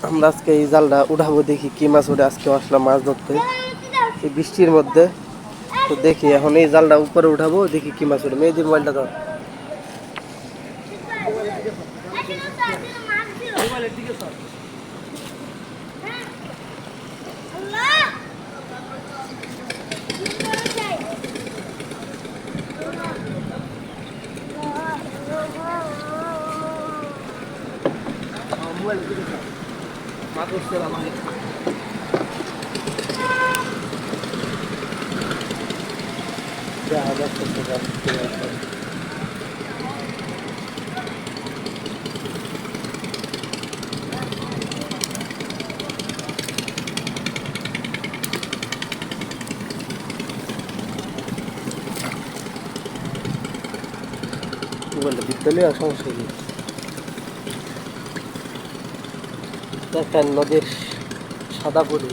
আমরা আজকে এই জালটা উঠাবো, দেখি কি মাছ ওঠে। আজকে আসলাম মাছ ধরতে এই বৃষ্টির মধ্যে। তো দেখি এখন এই জালটা উপরে উঠাবো, দেখি কি মাছ ওঠে। মেয়েদের মোবাইলটা ধর। মাছ উঠছে আমাকে। মোবাইলটা বিদ্যালয়ে সমস্যা কি দেখেন, নদীর সাদা পরি।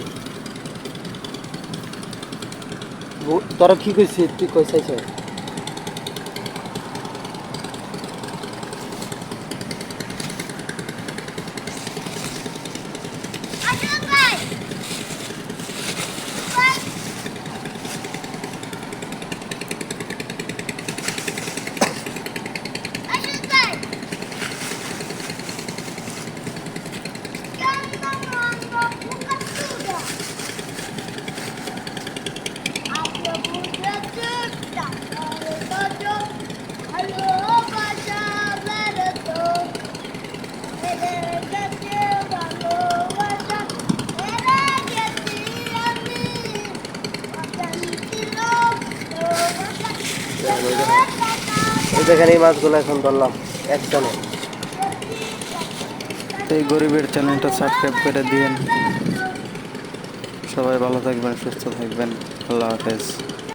তোরা কি কইছিস, তুই কই চাইছ? এই দেখেন, এই মাছগুলো এখন ধরলাম একজনে। এই গরিবের চ্যানেলটা সাবস্ক্রাইব করে দিয়েন। সবাই ভালো থাকবেন, সুস্থ থাকবেন। আল্লাহ হাফেজ।